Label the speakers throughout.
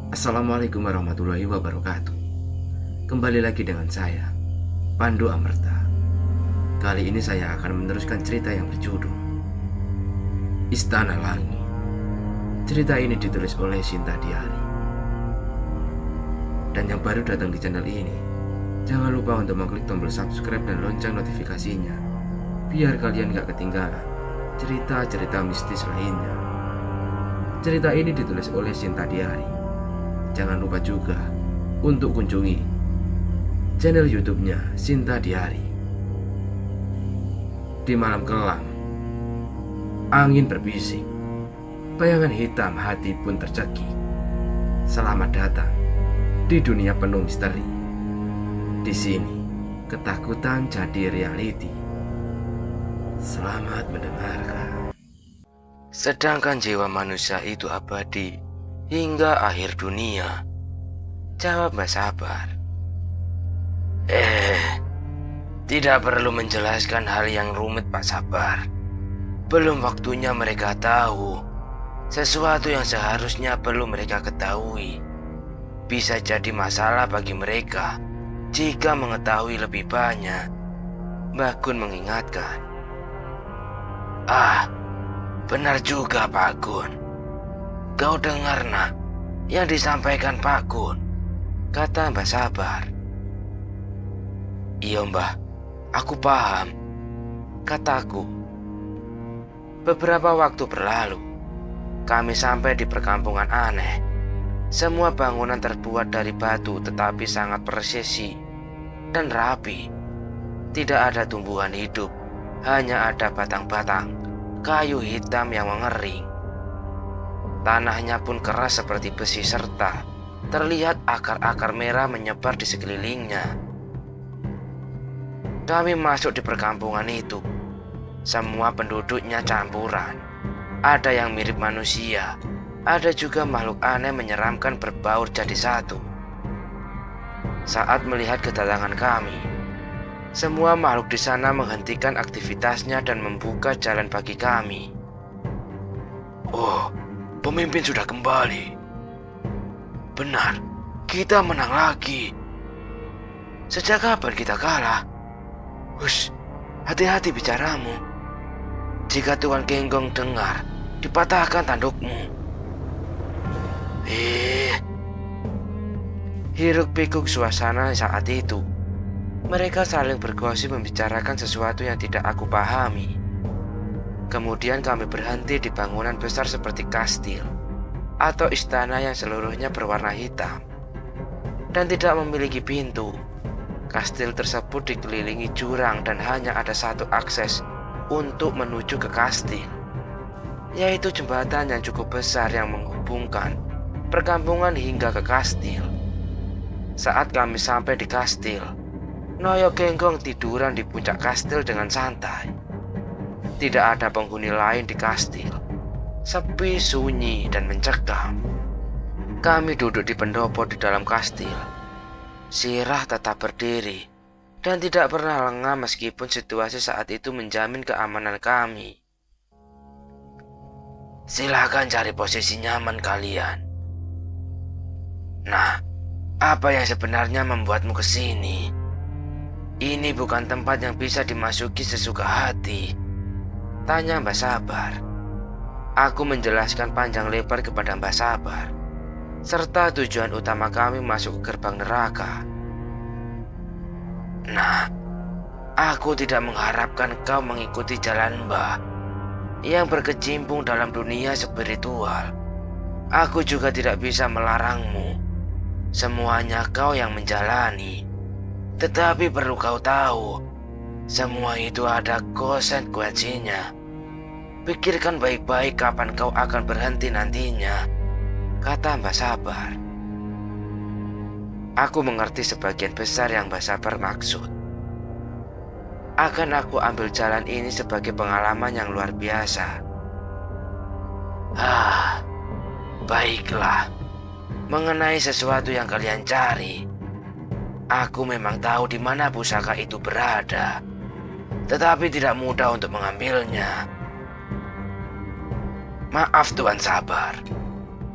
Speaker 1: Assalamualaikum warahmatullahi wabarakatuh. Kembali lagi dengan saya, Pandu Amerta. Kali ini saya akan meneruskan cerita yang berjudul Istana Langit. Cerita ini ditulis oleh Sinta Diari. Dan yang baru datang di channel ini, jangan lupa untuk mengklik tombol subscribe dan lonceng notifikasinya, biar kalian gak ketinggalan cerita-cerita mistis lainnya. Cerita ini ditulis oleh Sinta Diari. Jangan lupa juga untuk kunjungi channel YouTube-nya Sinta Diari. Di malam kelam, angin berbisik, bayangan hitam hati pun tercekik. Selamat datang di dunia penuh misteri. Di sini, ketakutan jadi reality. Selamat mendengarkan. Sedangkan jiwa manusia itu abadi hingga akhir dunia, jawab Mbak Sabar. Tidak perlu menjelaskan hal yang rumit, Pak Sabar. Belum waktunya mereka tahu sesuatu yang seharusnya belum mereka ketahui. Bisa jadi masalah bagi mereka jika mengetahui lebih banyak. Mbak Gun mengingatkan. Benar juga, Pak Gun. Kau dengar, nak, yang disampaikan Pak Gun, kata Mbak Sabar. Iya, Mbah, aku paham, kataku. Beberapa waktu berlalu, kami sampai di perkampungan aneh. Semua bangunan terbuat dari batu tetapi sangat presisi dan rapi. Tidak ada tumbuhan hidup, hanya ada batang-batang kayu hitam yang mengering. Tanahnya pun keras seperti besi serta terlihat akar-akar merah menyebar di sekelilingnya. Kami masuk di perkampungan itu. Semua penduduknya campuran. Ada yang mirip manusia, ada juga makhluk aneh menyeramkan berbaur jadi satu. Saat melihat kedatangan kami, semua makhluk di sana menghentikan aktivitasnya dan membuka jalan bagi kami. Pemimpin sudah kembali. Benar, kita menang lagi. Sejak kapan kita kalah? Hush, hati-hati bicaramu. Jika Tuan Genggong dengar, dipatahkan tandukmu. Hiruk pikuk suasana saat itu. Mereka saling bergosip membicarakan sesuatu yang tidak aku pahami. Kemudian kami berhenti di bangunan besar seperti kastil atau istana yang seluruhnya berwarna hitam dan tidak memiliki pintu. Kastil tersebut dikelilingi jurang dan hanya ada satu akses untuk menuju ke kastil, yaitu jembatan yang cukup besar yang menghubungkan perkampungan hingga ke kastil. Saat kami sampai di kastil, Noyo Genggong tiduran di puncak kastil dengan santai. Tidak ada penghuni lain di kastil. Sepi, sunyi, dan mencekam. Kami duduk di pendopo di dalam kastil. Sirah tetap berdiri dan tidak pernah lengah meskipun situasi saat itu menjamin keamanan kami. Silakan cari posisi nyaman kalian. Nah, apa yang sebenarnya membuatmu kesini? Ini bukan tempat yang bisa dimasuki sesuka hati, tanya Mbak Sabar. Aku menjelaskan panjang lebar kepada Mbak Sabar, serta tujuan utama kami masuk ke gerbang neraka. Nah, aku tidak mengharapkan kau mengikuti jalan Mbah yang berkecimpung dalam dunia spiritual. Aku juga tidak bisa melarangmu. Semuanya kau yang menjalani. Tetapi perlu kau tahu, semua itu ada konsekuensinya. Pikirkan baik-baik kapan kau akan berhenti nantinya, kata Mbak Sabar. Aku mengerti sebagian besar yang Mbak Sabar maksud. Akan aku ambil jalan ini sebagai pengalaman yang luar biasa. Baiklah. Mengenai sesuatu yang kalian cari, aku memang tahu di mana pusaka itu berada, tetapi tidak mudah untuk mengambilnya. Maaf Tuan Sabar,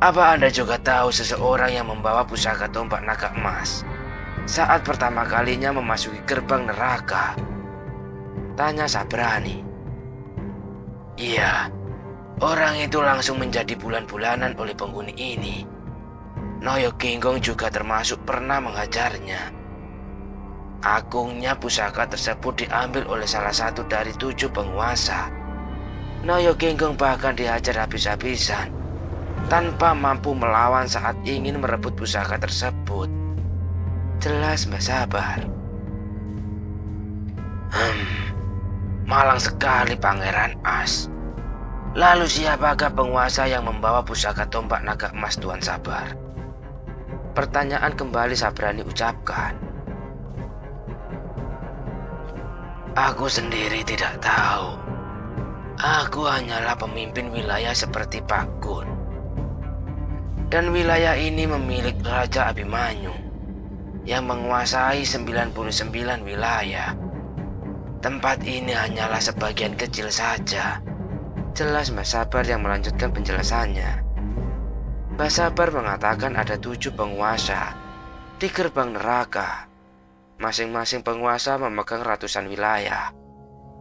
Speaker 1: Apa Anda juga tahu seseorang yang membawa pusaka tombak naga emas saat pertama kalinya memasuki gerbang neraka? Tanya Sabrani. Iya, orang itu langsung menjadi bulan-bulanan oleh penghuni ini. Noyo Kinggong juga termasuk pernah menghajarnya. Agungnya pusaka tersebut diambil oleh salah satu dari 7 penguasa. Noyo Kinggong bahkan dihajar habis-habisan tanpa mampu melawan saat ingin merebut pusaka tersebut. Jelas Mbak Sabar. Malang sekali Pangeran As. Lalu siapakah penguasa yang membawa pusaka tombak naga emas Tuan Sabar? Pertanyaan kembali Sabrani ucapkan. Aku sendiri tidak tahu. Aku hanyalah pemimpin wilayah seperti Pak Gun. Dan wilayah ini memiliki Raja Abimanyu yang menguasai 99 wilayah. Tempat ini hanyalah sebagian kecil saja. Jelas Mbak Sabar yang melanjutkan penjelasannya. Mbak Sabar mengatakan ada 7 penguasa di gerbang neraka. Masing-masing penguasa memegang ratusan wilayah.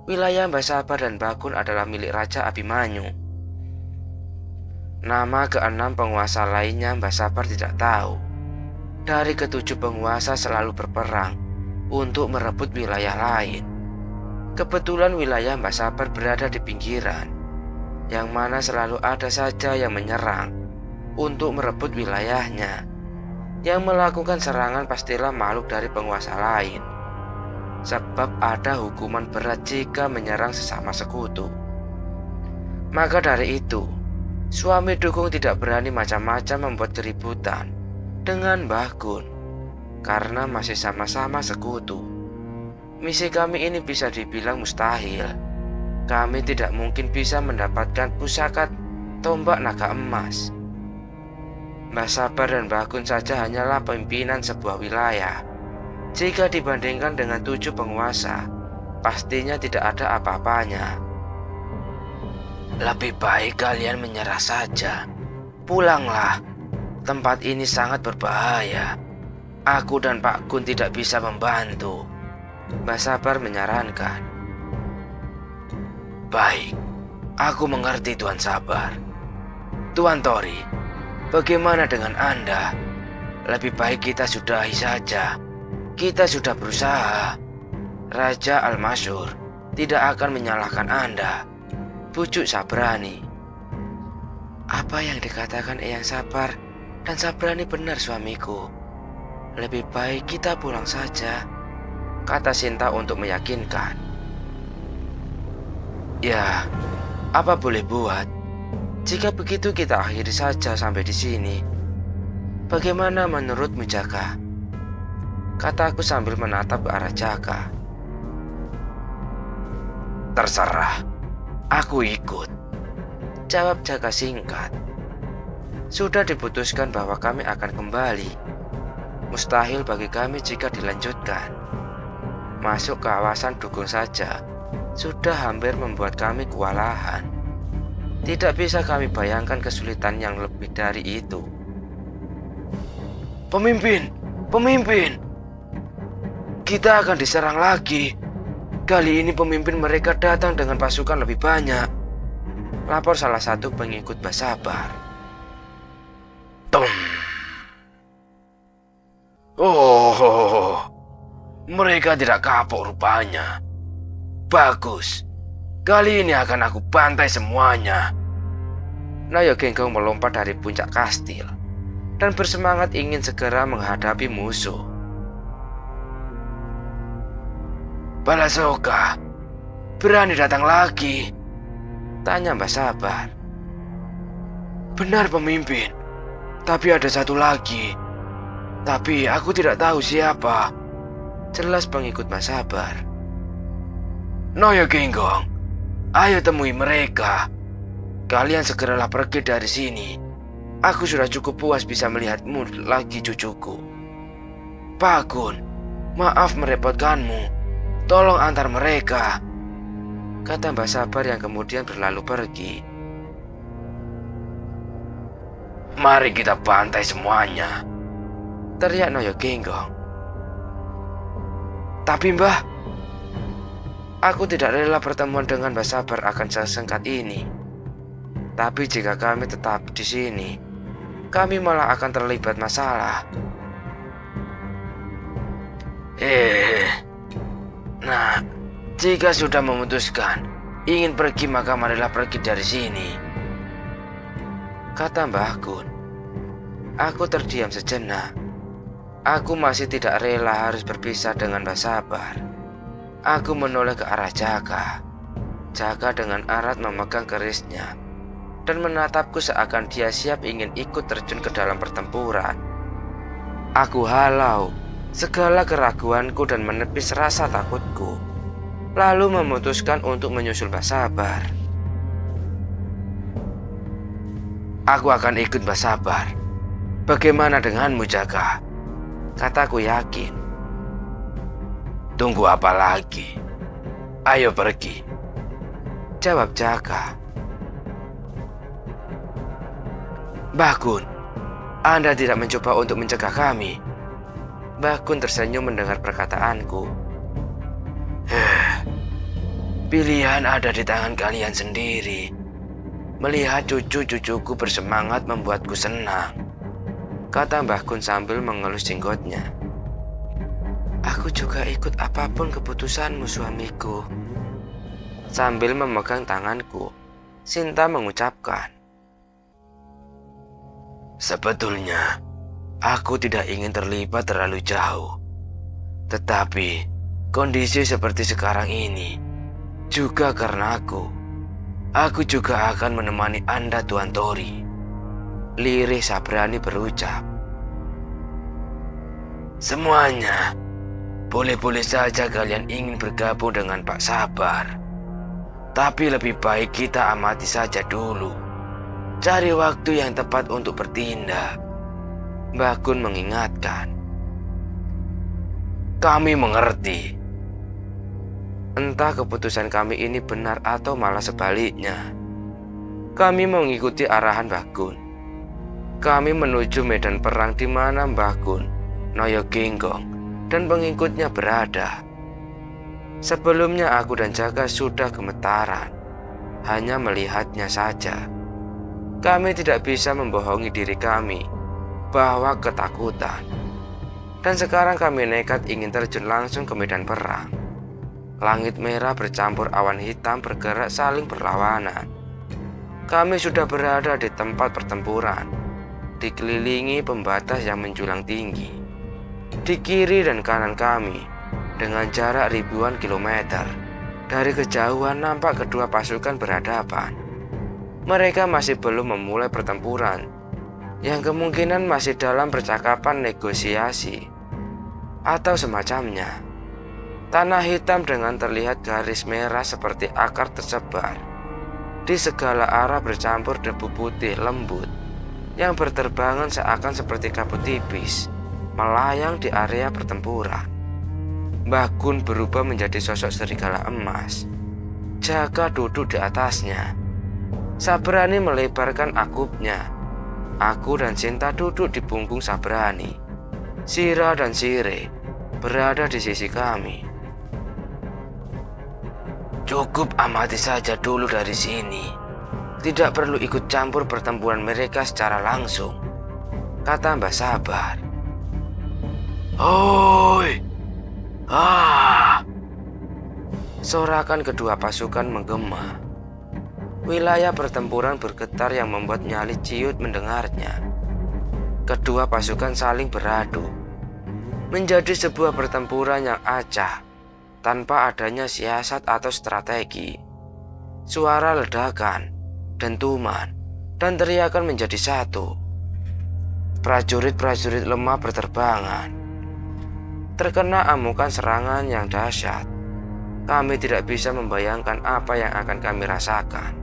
Speaker 1: Wilayah Mbak Sabar dan Bakun adalah milik Raja Abimanyu. Nama ke-6 penguasa lainnya Mbak Sabar tidak tahu. Dari ke-7 penguasa selalu berperang untuk merebut wilayah lain. Kebetulan wilayah Mbak Sabar berada di pinggiran, yang mana selalu ada saja yang menyerang untuk merebut wilayahnya. Yang melakukan serangan pastilah makhluk dari penguasa lain, sebab ada hukuman berat jika menyerang sesama sekutu. Maka dari itu, suami dukung tidak berani macam-macam membuat keributan dengan Mbah Gun, karena masih sama-sama sekutu. Misi kami ini bisa dibilang mustahil. Kami tidak mungkin bisa mendapatkan pusaka tombak naga emas. Mbah Sabar dan Mbah Gun saja hanyalah pimpinan sebuah wilayah. Jika dibandingkan dengan 7 penguasa, pastinya tidak ada apa-apanya. Lebih baik kalian menyerah saja. Pulanglah. Tempat ini sangat berbahaya. Aku dan Pak Gun tidak bisa membantu. Mbah Sabar menyarankan. Baik, aku mengerti Tuan Sabar. Tuan Tori, bagaimana dengan Anda? Lebih baik kita sudahi saja. Kita sudah berusaha. Raja Al-Masyur tidak akan menyalahkan Anda, bujuk Sabrani. Apa yang dikatakan Eyang Sabar dan Sabrani benar suamiku. Lebih baik kita pulang saja, kata Sinta untuk meyakinkan. Ya, apa boleh buat? Jika begitu kita akhiri saja sampai di sini. Bagaimana menurutmu Jaka? Kataku sambil menatap ke arah Jaka. Terserah, aku ikut, jawab Jaka singkat. Sudah diputuskan bahwa kami akan kembali. Mustahil bagi kami jika dilanjutkan. Masuk ke kawasan dukung saja sudah hampir membuat kami kewalahan. Tidak bisa kami bayangkan kesulitan yang lebih dari itu. Pemimpin, pemimpin, kita akan diserang lagi. Kali ini pemimpin mereka datang dengan pasukan lebih banyak, lapor salah satu pengikut Mbah Sabar. Tom. Oh, mereka tidak kapok rupanya. Bagus, kali ini akan aku bantai semuanya. Noyo Kinggong melompat dari puncak kastil dan bersemangat ingin segera menghadapi musuh. Balasoka, berani datang lagi? Tanya Mbah Sabar. Benar pemimpin, tapi ada satu lagi. Tapi aku tidak tahu siapa. Jelas pengikut Mbah Sabar. Noyo Kinggong, ayo temui mereka. Kalian segeralah pergi dari sini. Aku sudah cukup puas bisa melihatmu lagi cucuku. Pak Gun, maaf merepotkanmu. Tolong antar mereka, kata Mbah Sabar yang kemudian berlalu pergi. Mari kita bantai semuanya, teriak Noyo Genggong. Tapi Mbah, aku tidak rela pertemuan dengan Mbah Sabar akan sesingkat ini. Tapi jika kami tetap di sini, kami malah akan terlibat masalah. Nah, jika sudah memutuskan ingin pergi, maka marilah pergi dari sini, kata Mbah Gun. Aku terdiam sejenak. Aku masih tidak rela harus berpisah dengan Mbah Sabar. Aku menoleh ke arah Jaka. Jaka dengan erat memegang kerisnya dan menatapku seakan dia siap ingin ikut terjun ke dalam pertempuran. Aku halau segala keraguanku dan menepis rasa takutku, lalu memutuskan untuk menyusul Mbah Sabar. Aku akan ikut Mbah Sabar. Bagaimana denganmu, Jaka? Kataku yakin. Tunggu apa lagi? Ayo pergi, jawab Jaka. Mbah Gun, Anda tidak mencoba untuk mencegah kami? Mbah Gun tersenyum mendengar perkataanku. Pilihan ada di tangan kalian sendiri. Melihat cucu-cucuku bersemangat membuatku senang, kata Mbah Gun sambil mengelus jenggotnya. Aku juga ikut apapun keputusanmu, suamiku. Sambil memegang tanganku, Sinta mengucapkan. Sebetulnya, aku tidak ingin terlibat terlalu jauh. Tetapi, kondisi seperti sekarang ini, juga karena aku juga akan menemani Anda, Tuan Tori. Lirih Sabrani berucap. Semuanya, boleh-boleh saja kalian ingin bergabung dengan Pak Sabar. Tapi lebih baik kita amati saja dulu. Cari waktu yang tepat untuk bertindak, Mbah Gun mengingatkan. Kami mengerti. Entah keputusan kami ini benar atau malah sebaliknya. Kami mengikuti arahan Mbah Gun. Kami menuju medan perang di mana Mbah Gun, Noyo Genggong, dan pengikutnya berada. Sebelumnya aku dan Jaka sudah gemetaran, hanya melihatnya saja. Kami tidak bisa membohongi diri kami bahwa ketakutan. Dan sekarang kami nekat ingin terjun langsung ke medan perang. Langit merah bercampur awan hitam bergerak saling berlawanan. Kami sudah berada di tempat pertempuran, dikelilingi pembatas yang menjulang tinggi. Di kiri dan kanan kami, dengan jarak ribuan kilometer, dari kejauhan nampak kedua pasukan berhadapan. Mereka masih belum memulai pertempuran, yang kemungkinan masih dalam percakapan negosiasi atau semacamnya. Tanah hitam dengan terlihat garis merah seperti akar tersebar. Di segala arah bercampur debu putih lembut yang berterbangan seakan seperti kabut tipis melayang di area pertempuran. Mbah Gun berubah menjadi sosok serigala emas. Jaka duduk di atasnya. Sabrani melebarkan akupnya. Aku dan Sinta duduk di punggung Sabrani. Sira dan Sire berada di sisi kami. Cukup amati saja dulu dari sini. Tidak perlu ikut campur pertempuran mereka secara langsung, kata Mbah Sabar. Hoi! Sorakan kedua pasukan menggema. Wilayah pertempuran bergetar yang membuat nyali ciut mendengarnya. Kedua pasukan saling beradu. Menjadi sebuah pertempuran yang acak, tanpa adanya siasat atau strategi. Suara ledakan, dentuman, dan teriakan menjadi satu. Prajurit-prajurit lemah berterbangan, terkena amukan serangan yang dahsyat. Kami tidak bisa membayangkan apa yang akan kami rasakan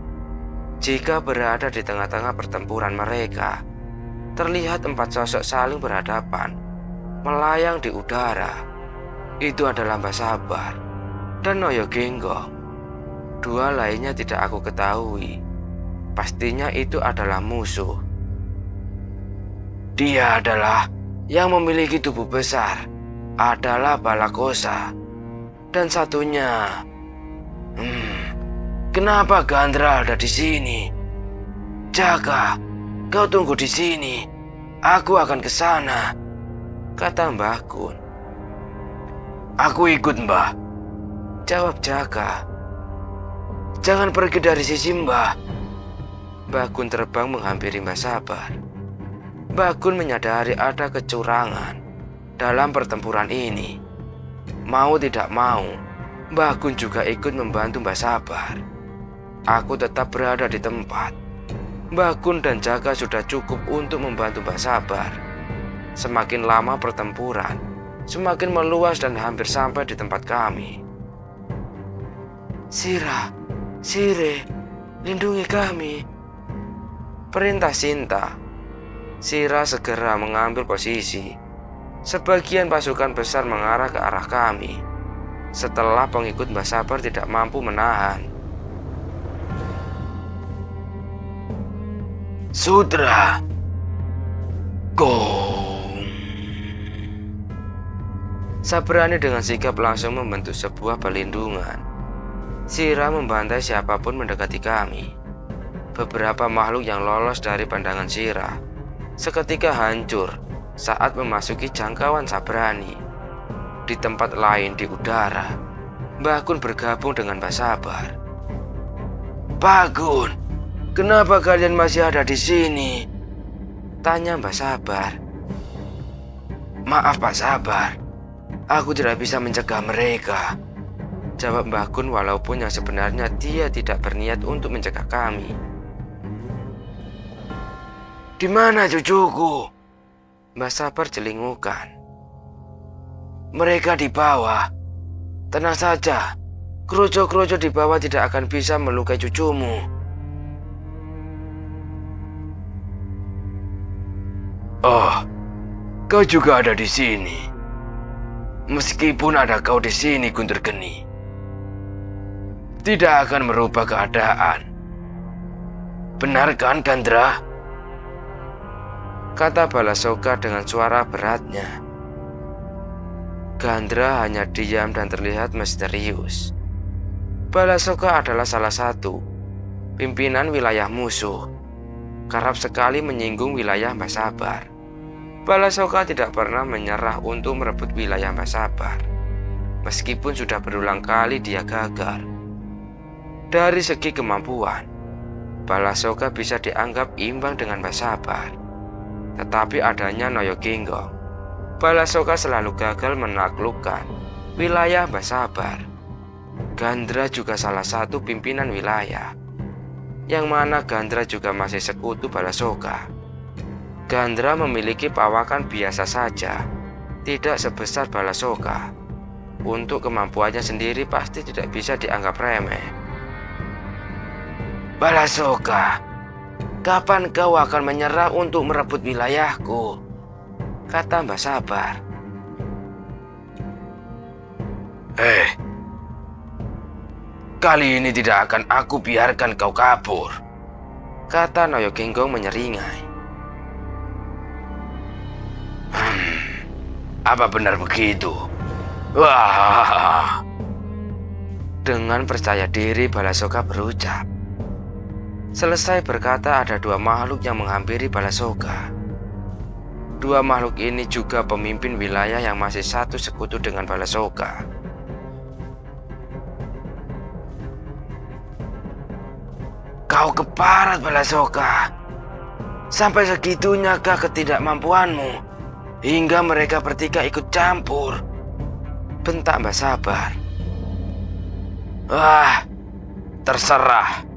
Speaker 1: jika berada di tengah-tengah pertempuran mereka. Terlihat 4 sosok saling berhadapan, melayang di udara. Itu adalah Mbah Sabar dan Noyo Genggong. 2 lainnya tidak aku ketahui. Pastinya itu adalah musuh. Dia adalah yang memiliki tubuh besar, adalah Balakosa. Dan satunya, kenapa Gandra ada di sini? Jaka, kau tunggu di sini. Aku akan ke sana, kata Mbah Kun. Aku ikut, Mbah, jawab Jaka. Jangan pergi dari sisi Mbah. Mbah Kun terbang menghampiri Mbah Sabar. Mbah Kun menyadari ada kecurangan dalam pertempuran ini. Mau tidak mau, Mbah Kun juga ikut membantu Mbah Sabar. Aku tetap berada di tempat. Mbah Kun dan Jaka sudah cukup untuk membantu Mbah Sabar. Semakin lama pertempuran, semakin meluas dan hampir sampai di tempat kami. Sira, Sire, lindungi kami, perintah Sinta. Sira segera mengambil posisi. Sebagian pasukan besar mengarah ke arah kami. Setelah pengikut Mbah Sabar tidak mampu menahan. Sudra, gong. Sabrani dengan sigap langsung membentuk sebuah perlindungan. Sira membantai siapapun mendekati kami. Beberapa makhluk yang lolos dari pandangan Sira seketika hancur saat memasuki jangkauan Sabrani. Di tempat lain di udara, Mbah Kun bergabung dengan Mbah Sabar. Pak Kun, kenapa kalian masih ada di sini? Tanya Mbah Sabar. Maaf Pak Sabar, aku tidak bisa mencegah mereka, jawab Mbah Kun walaupun yang sebenarnya dia tidak berniat untuk mencegah kami. Di mana cucuku? Mbah Sabar celingukan. Mereka di bawah. Tenang saja, kroco-kroco di bawah tidak akan bisa melukai cucumu. Oh, kau juga ada di sini. Meskipun ada kau di sini, Guntur Geni, tidak akan merubah keadaan. Benar kan, Gandra? Kata Balasoka dengan suara beratnya. Gandra hanya diam dan terlihat misterius. Balasoka adalah salah satu pimpinan wilayah musuh. Kerap sekali menyinggung wilayah Mbah Sabar. Balasoka tidak pernah menyerah untuk merebut wilayah Mbah Sabar. Meskipun sudah berulang kali dia gagal. Dari segi kemampuan, Balasoka bisa dianggap imbang dengan Mbah Sabar. Tetapi adanya Noyo Ginggong, Balasoka selalu gagal menaklukkan wilayah Mbah Sabar. Gandra juga salah satu pimpinan wilayah, yang mana Gandra juga masih sekutu Balasoka. Gandra memiliki pawakan biasa saja, tidak sebesar Balasoka. Untuk kemampuannya sendiri pasti tidak bisa dianggap remeh. Balasoka, kapan kau akan menyerah untuk merebut wilayahku? Kata Mbah Sabar. Kali ini tidak akan aku biarkan kau kabur, kata Noyo Ginggong menyeringai. Apa benar begitu? Wah. Dengan percaya diri Balasoka berucap. Selesai berkata ada dua makhluk yang menghampiri Balasoka. Dua makhluk ini juga pemimpin wilayah yang masih satu sekutu dengan Balasoka. Kau keparat Balasoka. Sampai segitunya kah ketidakmampuanmu hingga mereka bertiga ikut campur? Bentak Mbah Sabar. Wah, terserah.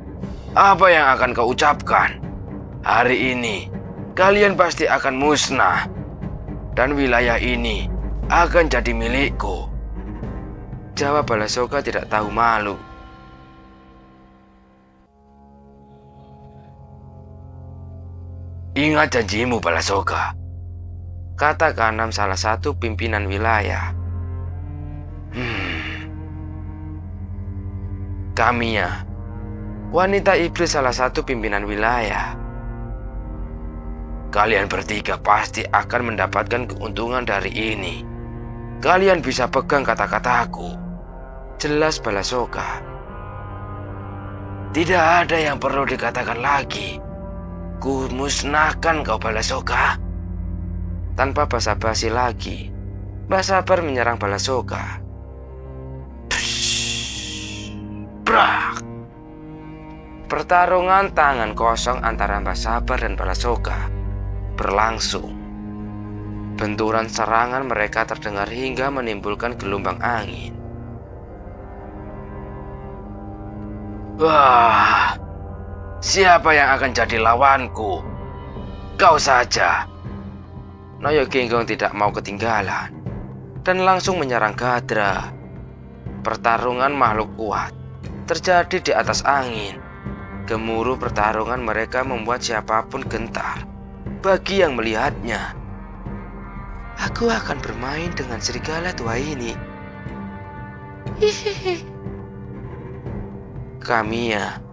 Speaker 1: Apa yang akan kau ucapkan? Hari ini kalian pasti akan musnah, dan wilayah ini akan jadi milikku, jawab Balasoka tidak tahu malu. Ingat janjimu Balasoka, kata Kanam salah satu pimpinan wilayah. Kamiya, wanita iblis salah satu pimpinan wilayah. Kalian bertiga pasti akan mendapatkan keuntungan dari ini. Kalian bisa pegang kata-kataku. Jelas Balasoka. Tidak ada yang perlu dikatakan lagi. Ku musnahkan kau Balasoka. Tanpa basa-basi lagi, Mbah Sabar menyerang Balasoka. Brak! Pertarungan tangan kosong antara Mbah Sabar dan Balasoka berlangsung. Benturan serangan mereka terdengar hingga menimbulkan gelombang angin. Wah, siapa yang akan jadi lawanku? Kau saja. Noyo Genggong tidak mau ketinggalan dan langsung menyerang Gadra. Pertarungan makhluk kuat terjadi di atas angin. Gemuruh pertarungan mereka membuat siapapun gentar. Bagi yang melihatnya, aku akan bermain dengan serigala tua ini. Hihihi. Kamiya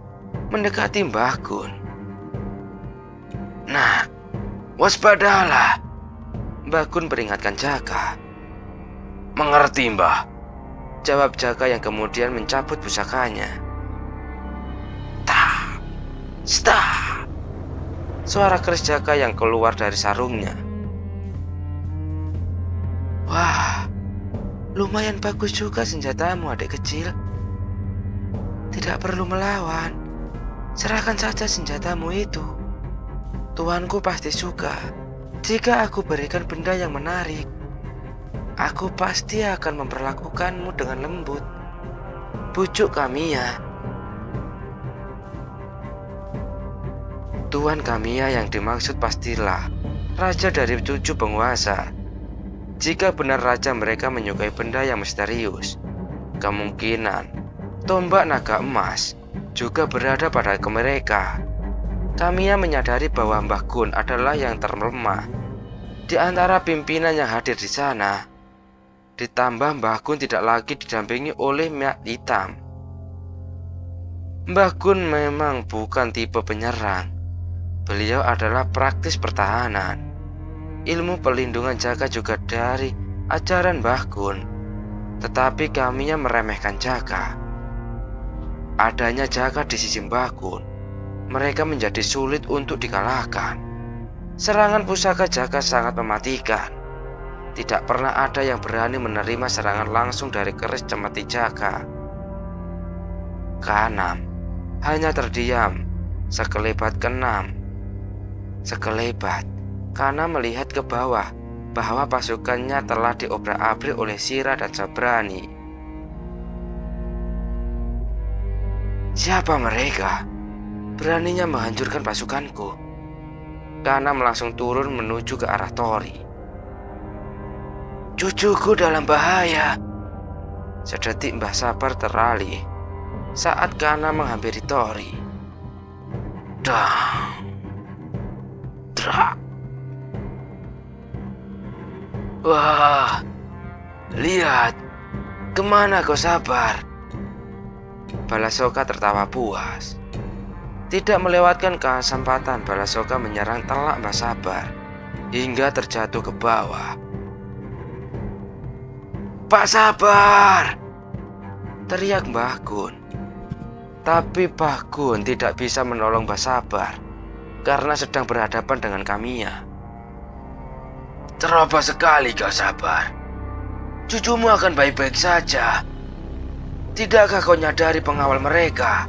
Speaker 1: mendekati Mbah Gun. Nah, waspadalah. Mbah Gun peringatkan Jaka. Mengerti, Mbah, jawab Jaka yang kemudian mencabut pusakanya. Tak, stop. Suara keris Jaka yang keluar dari sarungnya. Wah, lumayan bagus juga senjatamu, adik kecil. Tidak perlu melawan. Serahkan saja senjatamu itu. Tuanku pasti suka jika aku berikan benda yang menarik. Aku pasti akan memperlakukanmu dengan lembut. Bujuk Kamiya. Tuan Kamiya yang dimaksud pastilah raja dari 7 penguasa. Jika benar raja mereka menyukai benda yang misterius, kemungkinan tombak naga emas juga berada pada mereka. Kamiya menyadari bahwa Mbah Gun adalah yang terlemah di antara pimpinan yang hadir di sana. Ditambah Mbah Gun tidak lagi didampingi oleh Mak Hitam. Mbah Gun memang bukan tipe penyerang. Beliau adalah praktis pertahanan. Ilmu pelindungan Jaka juga dari ajaran Mbah Gun. Tetapi Kamiya meremehkan Jaka. Adanya Jaka di sisi Mbah Gun, mereka menjadi sulit untuk dikalahkan. Serangan pusaka Jaka sangat mematikan. Tidak pernah ada yang berani menerima serangan langsung dari keris cemeti Jaka. Kanam hanya terdiam sekelebat keenam. Sekelebat, karena melihat ke bawah bahwa pasukannya telah diobrak-abrik oleh Sira dan Sabrani. Siapa mereka? Beraninya menghancurkan pasukanku. Kanam langsung turun menuju ke arah Tori. Cucuku dalam bahaya. Sedetik Mbah Sabar teralih saat Kanam menghampiri Tori. Dah. Wah, lihat, kemana kau Sabar? Balasoka tertawa puas. Tidak melewatkan kesempatan Balasoka menyerang telak Mbah Sabar hingga terjatuh ke bawah. Pak Sabar! Teriak Mbah Gun. Tapi Mbah Gun tidak bisa menolong Mbah Sabar karena sedang berhadapan dengan Kamiya. Terobos sekali kau Sabar. Cucumu akan baik-baik saja. Tidakkah kau nyadari pengawal mereka?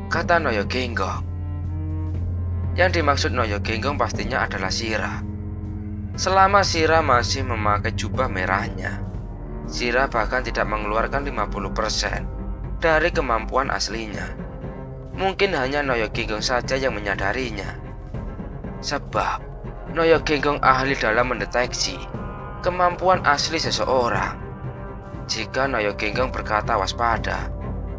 Speaker 1: Kata Noyo Genggong. Yang dimaksud Noyo Genggong pastinya adalah Sira. Selama Sira masih memakai jubah merahnya, Sira bahkan tidak mengeluarkan 50% dari kemampuan aslinya. Mungkin hanya Noyo Genggong saja yang menyadarinya. Sebab Noyo Genggong ahli dalam mendeteksi kemampuan asli seseorang. Jika Noyo Genggong berkata waspada,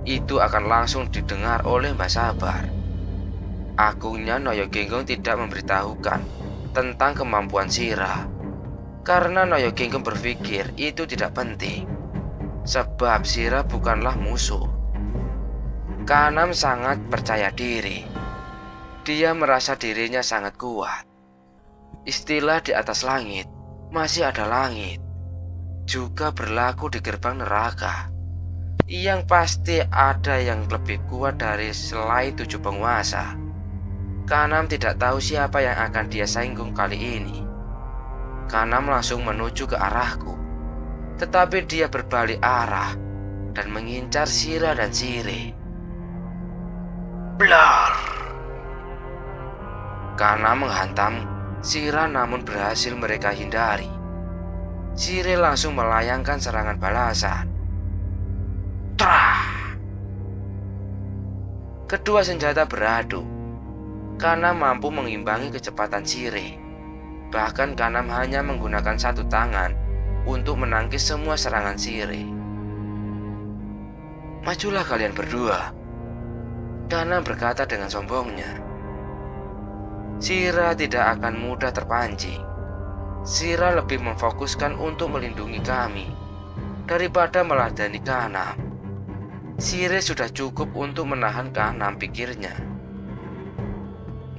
Speaker 1: itu akan langsung didengar oleh Mbah Sabar. Agungnya Noyo Genggong tidak memberitahukan tentang kemampuan Sira, karena Noyo Genggong berpikir itu tidak penting. Sebab Sira bukanlah musuh. Kanam sangat percaya diri. Dia merasa dirinya sangat kuat. Istilah di atas langit, masih ada langit, juga berlaku di gerbang neraka. Yang pasti ada yang lebih kuat dari selain 7 penguasa. Kanam tidak tahu siapa yang akan dia singgung kali ini. Kanam langsung menuju ke arahku, tetapi dia berbalik arah dan mengincar Sira dan Sire. Blar! Kanam menghantam Sira namun berhasil mereka hindari. Sire langsung melayangkan serangan balasan. Trah! Kedua senjata beradu. Kanam mampu mengimbangi kecepatan Sire. Bahkan Kanam hanya menggunakan satu tangan untuk menangkis semua serangan Sire. Majulah kalian berdua, Kanam berkata dengan sombongnya. Sira tidak akan mudah terpancing. Sira lebih memfokuskan untuk melindungi kami daripada meladani Kanam. Sire sudah cukup untuk menahan Kanam, pikirnya.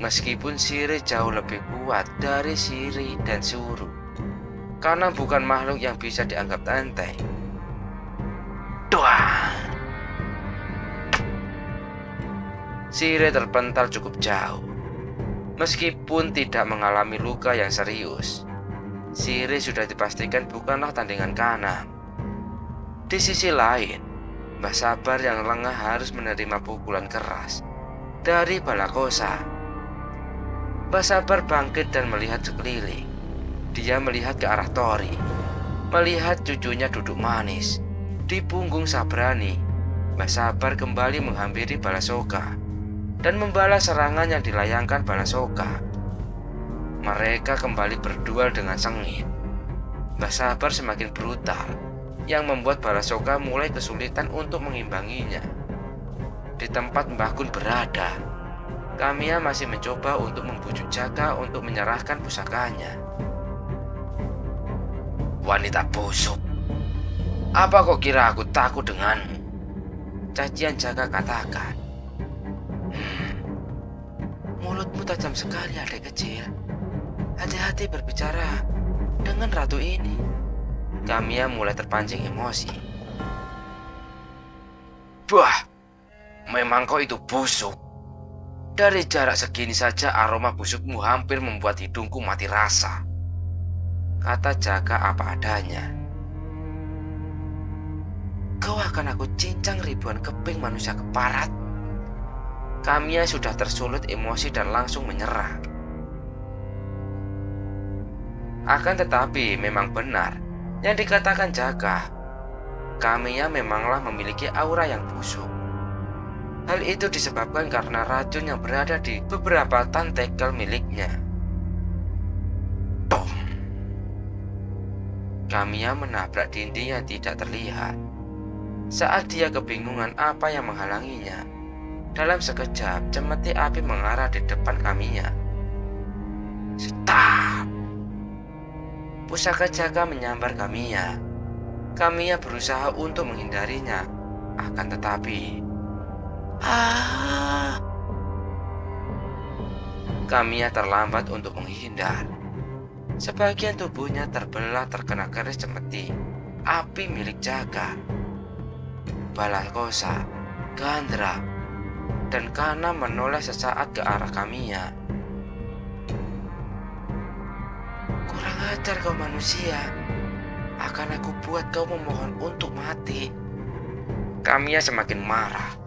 Speaker 1: Meskipun Sire jauh lebih kuat dari Siri dan Suru, Kanam bukan makhluk yang bisa dianggap enteng. Doang! Sire terpental cukup jauh. Meskipun tidak mengalami luka yang serius, Sire sudah dipastikan bukanlah tandingan Kanam. Di sisi lain, Mbah Sabar yang lengah harus menerima pukulan keras dari Balakosa. Mbah Sabar bangkit dan melihat sekeliling. Dia melihat ke arah Tori, melihat cucunya duduk manis di punggung Sabrani. Mbah Sabar kembali menghampiri Balasoka dan membalas serangan yang dilayangkan Balasoka. Mereka kembali berduel dengan sengit. Mbah Sabar semakin brutal, yang membuat Balasoka mulai kesulitan untuk mengimbanginya. Di tempat Mbah Kun berada, Kamiya masih mencoba untuk membujuk Jaka untuk menyerahkan pusakanya. Wanita busuk, apa kau kira aku takut denganmu? Cacian Jaka katakan. Mulutmu tajam sekali, adik kecil. Hati-hati berbicara dengan ratu ini. Kamiya mulai terpancing emosi. Wah, memang kau itu busuk. Dari jarak segini saja aroma busukmu hampir membuat hidungku mati rasa, kata Jaka apa adanya. Kau akan aku cincang ribuan keping manusia keparat. Kamiya sudah tersulut emosi dan langsung menyerang. Akan tetapi memang benar yang dikatakan Jaka. Kamiya memanglah memiliki aura yang busuk. Hal itu disebabkan karena racun yang berada di beberapa tentakel miliknya. Tom! Kamiya menabrak dinding yang tidak terlihat. Saat dia kebingungan apa yang menghalanginya, dalam sekejap cemeti api mengarah di depan Kamiya. Stop! Pusaka Jaka menyambar Kamiya. Kamiya berusaha untuk menghindarinya, akan tetapi Kamiya terlambat untuk menghindar. Sebagian tubuhnya terbelah terkena keris cemeti api milik Jaka. Balakosa, Gandra, dan Kanam menoleh sesaat ke arah Kamiya. Kurang ajar kau manusia. Akan aku buat kau memohon untuk mati. Kamiya semakin marah.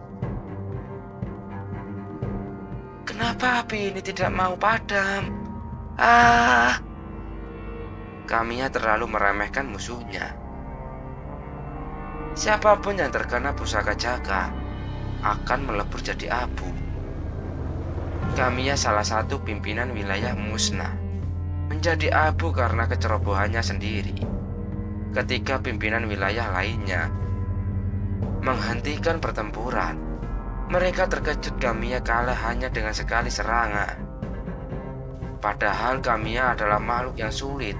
Speaker 1: Kenapa api ini tidak mau padam? Kamiya terlalu meremehkan musuhnya. Siapapun yang terkena pusaka Jaka akan melebur jadi abu. Kamiya salah satu pimpinan wilayah musnah, menjadi abu karena kecerobohannya sendiri. Ketika pimpinan wilayah lainnya menghentikan pertempuran, mereka terkejut Kamiya kalah hanya dengan sekali serangan. Padahal Kamiya adalah makhluk yang sulit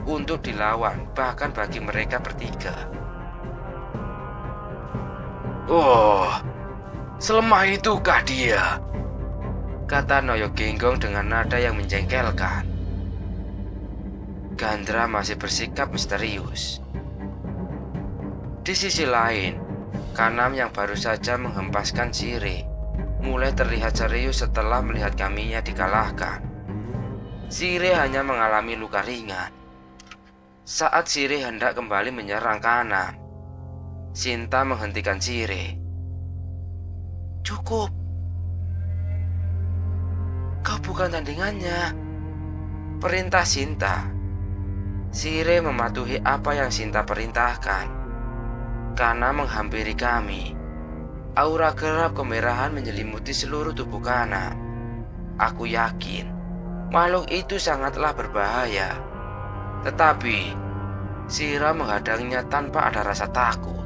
Speaker 1: untuk dilawan bahkan bagi mereka bertiga. Oh, selemah itukah dia? Kata Noyo Genggong dengan nada yang menjengkelkan. Gandra masih bersikap misterius. Di sisi lain, Kanam yang baru saja menghempaskan Sire mulai terlihat serius setelah melihat kaminya dikalahkan. Sire hanya mengalami luka ringan. Saat Sire hendak kembali menyerang Kanam, Sinta menghentikan Sire. "Cukup. Kau bukan tandingannya," perintah Sinta. Sire mematuhi apa yang Sinta perintahkan. Kanam menghampiri kami. Aura gelap kemerahan menyelimuti seluruh tubuh Kanam. Aku yakin makhluk itu sangatlah berbahaya. Tetapi Sira menghadangnya tanpa ada rasa takut.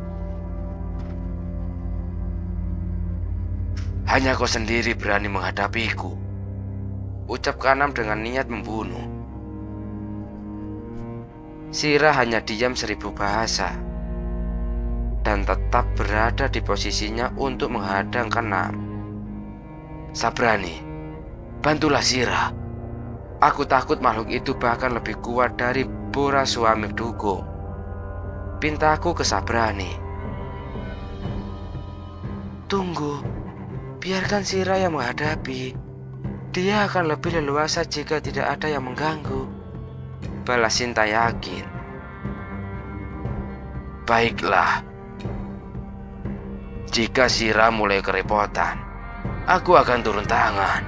Speaker 1: "Hanya kau sendiri berani menghadapiku," ucap Kanam dengan niat membunuh. Sira hanya diam 1000 bahasa dan tetap berada di posisinya untuk menghadang Kanam. "Sabrani, bantulah Sira. Aku takut makhluk itu bahkan lebih kuat dari Bora suami Dugo," pintaku ke Sabrani. "Tunggu, biarkan Sira yang menghadapi. Dia akan lebih leluasa jika tidak ada yang mengganggu," balas Sinta yakin. "Baiklah. Jika Sira mulai kerepotan, aku akan turun tangan.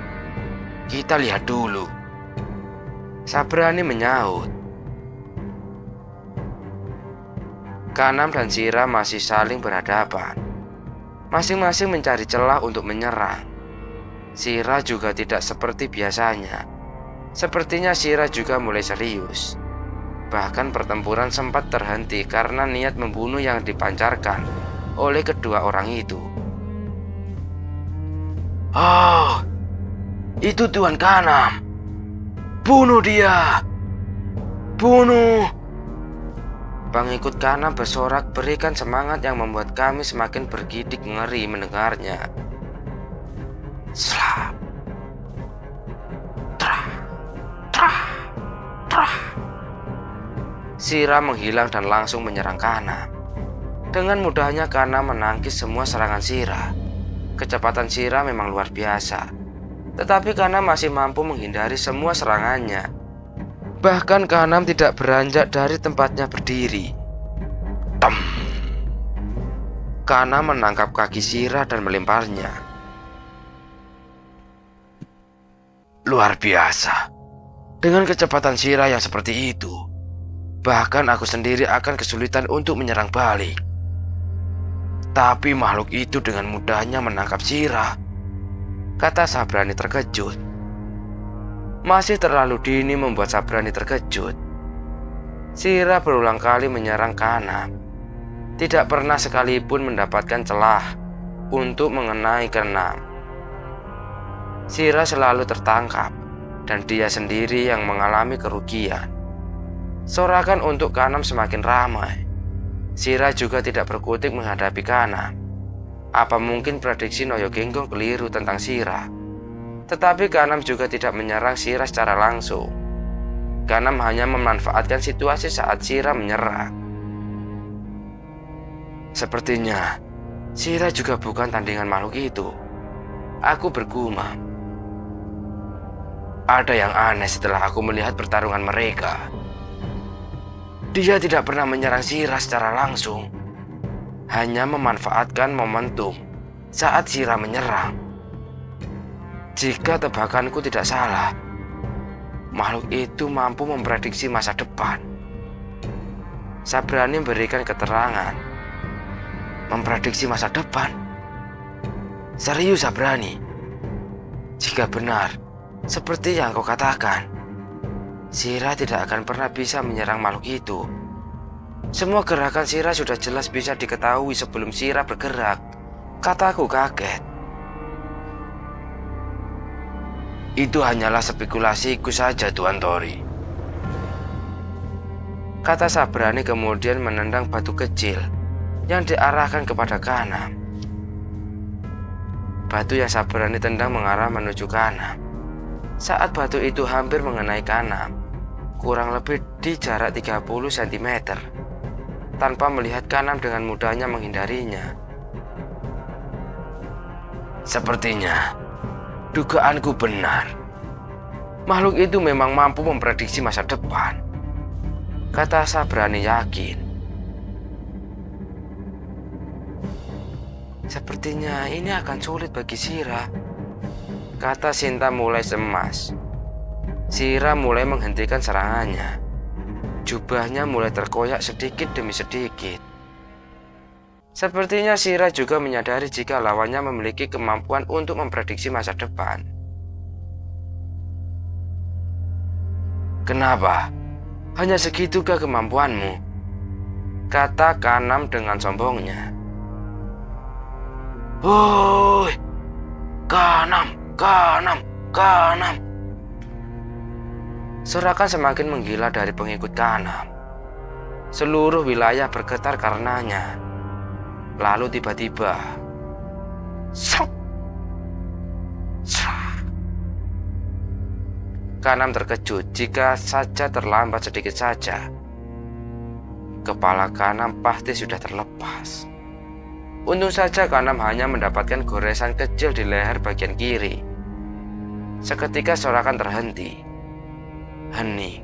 Speaker 1: Kita lihat dulu," Sabrani menyahut. Kanam dan Sira masih saling berhadapan. Masing-masing mencari celah untuk menyerang. Sira juga tidak seperti biasanya. Sepertinya Sira juga mulai serius. Bahkan pertempuran sempat terhenti karena niat membunuh yang dipancarkan oleh kedua orang itu. "Oh, itu Tuan Kanam. Bunuh dia! Bunuh!" Pengikut Kanam bersorak berikan semangat yang membuat kami semakin bergidik ngeri mendengarnya. Slap. Trah. Trah. Trah. Sira menghilang dan langsung menyerang Kanam. Dengan mudahnya Kanam menangkis semua serangan Sira. Kecepatan Sira memang luar biasa. Tetapi Kanam masih mampu menghindari semua serangannya. Bahkan Kanam tidak beranjak dari tempatnya berdiri. Tem. Kanam menangkap kaki Sira dan melemparnya. Luar biasa. Dengan kecepatan Sira yang seperti itu, bahkan aku sendiri akan kesulitan untuk menyerang balik. Tapi makhluk itu dengan mudahnya menangkap Sira, kata Sabrani terkejut. Masih terlalu dini membuat Sabrani terkejut. Sira berulang kali menyerang Kanam, tidak pernah sekalipun mendapatkan celah untuk mengenai Kanam. Sira selalu tertangkap dan dia sendiri yang mengalami kerugian. Sorakan untuk Kanam semakin ramai. Sira juga tidak berkutik menghadapi Kanam. Apa mungkin prediksi Noyo Genggong keliru tentang Sira? Tetapi Kanam juga tidak menyerang Sira secara langsung. Kanam hanya memanfaatkan situasi saat Sira menyerang. Sepertinya Sira juga bukan tandingan makhluk itu. Aku bergumam. Ada yang aneh setelah aku melihat pertarungan mereka. Dia tidak pernah menyerang Sira secara langsung, hanya memanfaatkan momentum saat Sira menyerang. Jika tebakanku tidak salah, makhluk itu mampu memprediksi masa depan. Sabrani memberikan keterangan. Memprediksi masa depan? Serius Sabrani? Jika benar, seperti yang kau katakan, Sira tidak akan pernah bisa menyerang makhluk itu. Semua gerakan Sira sudah jelas bisa diketahui sebelum Sira bergerak, kataku kaget. Itu hanyalah spekulasiku saja, Tuan Tori, kata Sabrani kemudian menendang batu kecil yang diarahkan kepada Kanam. Batu yang Sabrani tendang mengarah menuju Kanam. Saat batu itu hampir mengenai Kanam, kurang lebih di jarak 30 cm, tanpa melihat Kanam dengan mudahnya menghindarinya. Sepertinya dugaanku benar. Makhluk itu memang mampu memprediksi masa depan, kata Sabrani yakin. Sepertinya ini akan sulit bagi Sira, kata Sinta mulai cemas. Sira mulai menghentikan serangannya. Jubahnya mulai terkoyak sedikit demi sedikit. Sepertinya Sira juga menyadari jika lawannya memiliki kemampuan untuk memprediksi masa depan. Kenapa? Hanya segitukah kemampuanmu? Kata Kanam dengan sombongnya. Woi, Kanam, Kanam, Kanam. Sorakan semakin menggila dari pengikut Kanam. Seluruh wilayah bergetar karenanya. Lalu tiba-tiba, Kanam terkejut jika saja terlambat sedikit saja. Kepala Kanam pasti sudah terlepas. Untung saja Kanam hanya mendapatkan goresan kecil di leher bagian kiri. Seketika sorakan terhenti. Hening.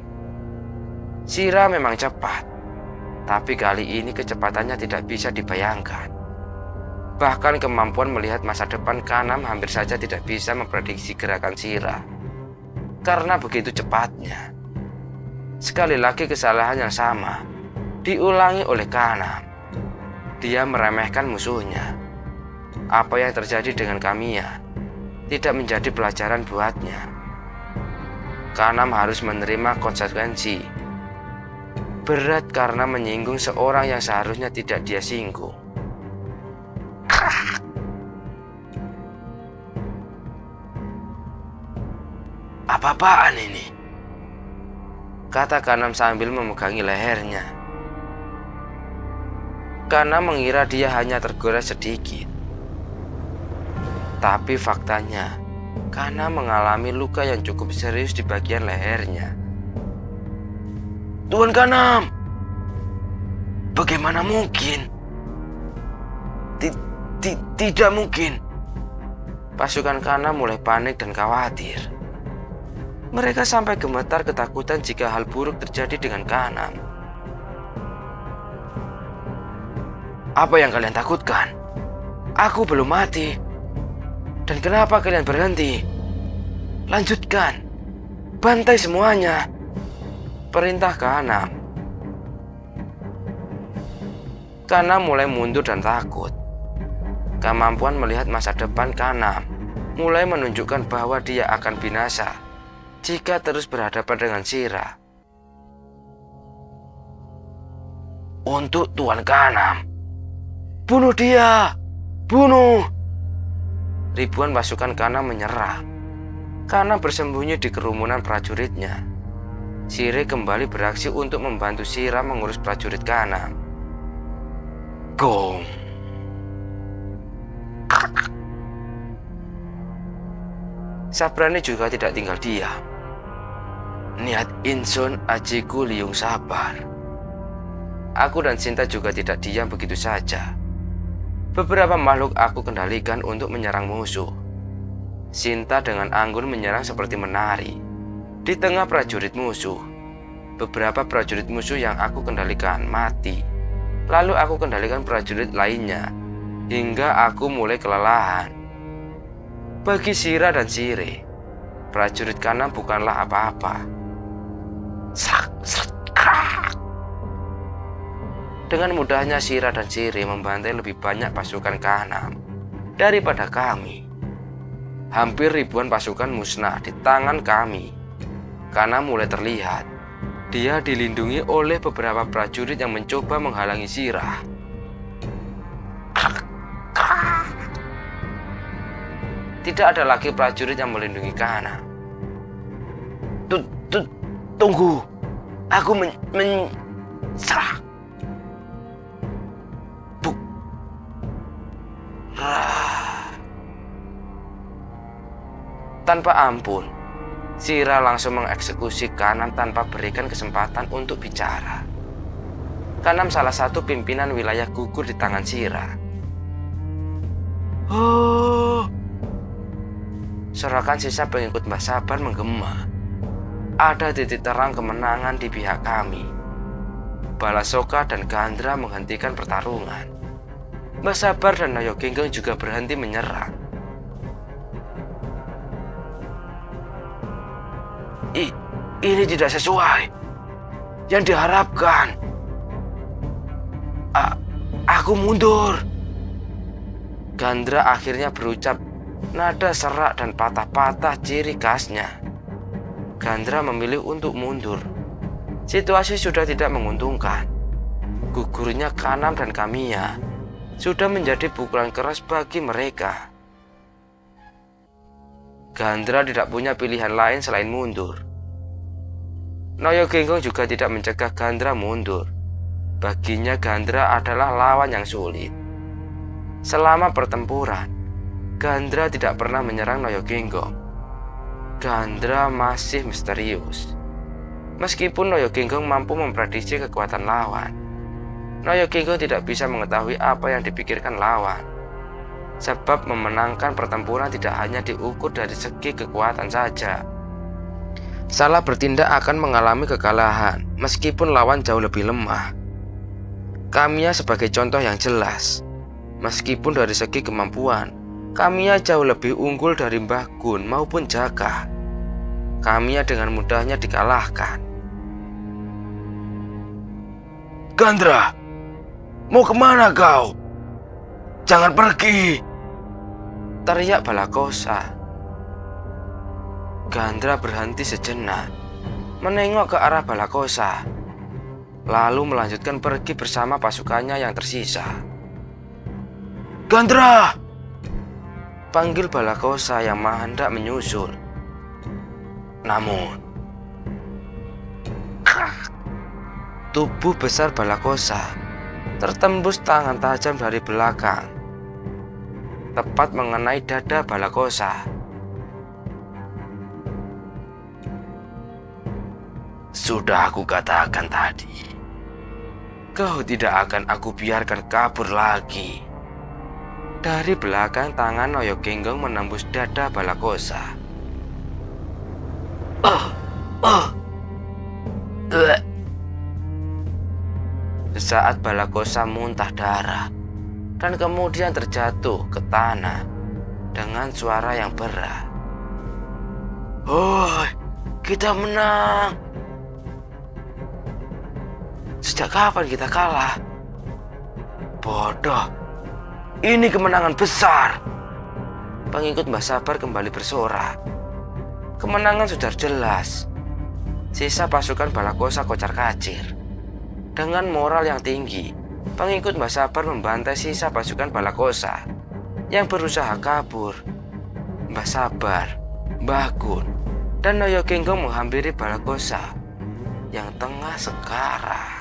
Speaker 1: Sira memang cepat, tapi kali ini kecepatannya tidak bisa dibayangkan. Bahkan kemampuan melihat masa depan Kanam hampir saja tidak bisa memprediksi gerakan Sira. Karena begitu cepatnya. Sekali lagi kesalahan yang sama diulangi oleh Kanam. Dia meremehkan musuhnya. Apa yang terjadi dengan Kamiya tidak menjadi pelajaran buatnya. Kanam harus menerima konsekuensi. Berat karena menyinggung seorang yang seharusnya tidak dia singgung. Apa-apaan ini? Kata Kanam sambil memegangi lehernya. Kanam mengira dia hanya tergores sedikit. Tapi faktanya, Kanam mengalami luka yang cukup serius di bagian lehernya. Tuan Kanam, bagaimana mungkin? Tidak mungkin. Pasukan Kanam mulai panik dan khawatir. Mereka sampai gemetar ketakutan jika hal buruk terjadi dengan Kanam. Apa yang kalian takutkan? Aku belum mati. Dan kenapa kalian berhenti? Lanjutkan. Bantai semuanya. Perintah Kanam. Kanam mulai mundur dan takut. Kemampuan melihat masa depan Kanam mulai menunjukkan bahwa dia akan binasa jika terus berhadapan dengan Sira. Untuk Tuan Kanam, bunuh dia! Bunuh! Ribuan pasukan Kanam menyerang. Kanam bersembunyi di kerumunan prajuritnya. Sire kembali beraksi untuk membantu Sira mengurus prajurit Kanam. Gong! Sabrani juga tidak tinggal diam. Niat Insun ajiku liung sabar. Aku dan Sinta juga tidak diam begitu saja. Beberapa makhluk aku kendalikan untuk menyerang musuh. Sinta dengan anggun menyerang seperti menari. Di tengah prajurit musuh, beberapa prajurit musuh yang aku kendalikan mati. Lalu aku kendalikan prajurit lainnya, hingga aku mulai kelelahan. Bagi Sira dan Sire, prajurit Kanam bukanlah apa-apa. Dengan mudahnya Sira dan Sire membantai lebih banyak pasukan Kanam daripada kami. Hampir ribuan pasukan musnah di tangan kami. Kanam mulai terlihat. Dia dilindungi oleh beberapa prajurit yang mencoba menghalangi Sira. Tidak ada lagi prajurit yang melindungi Kanam. Tunggu. Aku serah. Tanpa ampun, Sira langsung mengeksekusi Kanam tanpa berikan kesempatan untuk bicara. Kanam salah satu pimpinan wilayah gugur di tangan Sira. Oh! Sorakan sisa pengikut Mbah Sabar menggema. Ada titik terang kemenangan di pihak kami. Balasoka dan Gandra menghentikan pertarungan. Mbah Sabar dan Noyo Genggong juga berhenti menyerang. Ini tidak sesuai yang diharapkan. Aku mundur. Gandra akhirnya berucap, nada serak dan patah-patah ciri khasnya. Gandra memilih untuk mundur. Situasi sudah tidak menguntungkan. Gugurnya Kanam dan Kamiya sudah menjadi pukulan keras bagi mereka. Gandra tidak punya pilihan lain selain mundur. Noyo Genggong juga tidak mencegah Gandra mundur. Baginya Gandra adalah lawan yang sulit. Selama pertempuran, Gandra tidak pernah menyerang Noyo Genggong. Gandra masih misterius. Meskipun Noyo Genggong mampu memprediksi kekuatan lawan, Noyo Genggong tidak bisa mengetahui apa yang dipikirkan lawan. Sebab memenangkan pertempuran tidak hanya diukur dari segi kekuatan saja. Salah bertindak akan mengalami kekalahan, meskipun lawan jauh lebih lemah. Kamiya sebagai contoh yang jelas. Meskipun dari segi kemampuan, Kamiya jauh lebih unggul dari Mbah Gun maupun Jaka. Kamiya dengan mudahnya dikalahkan. Gandra, mau kemana kau? Jangan pergi! Teriak Balakosa. Gandra berhenti sejenak, menengok ke arah Balakosa, lalu melanjutkan pergi bersama pasukannya yang tersisa. Gandra! Panggil Balakosa yang hendak menyusul. Namun, tubuh besar Balakosa tertembus tangan tajam dari belakang, tepat mengenai dada Balakosa. Sudah aku katakan tadi, kau tidak akan aku biarkan kabur lagi. Dari belakang tangan Noyo Genggong menembus dada Balakosa. Sesaat Balakosa muntah darah dan kemudian terjatuh ke tanah dengan suara yang berat. "Hoi, kita menang! Sejak kapan kita kalah? Bodoh, ini kemenangan besar!" Pengikut Mbah Sabar kembali bersorak. Kemenangan sudah jelas. Sisa pasukan Balakosa kocar-kacir. Dengan moral yang tinggi, pengikut Mbah Sabar membantai sisa pasukan Balakosa yang berusaha kabur. Mbah Sabar, Mbah Gun, dan Noyo Genggong menghampiri Balakosa yang tengah sekarat.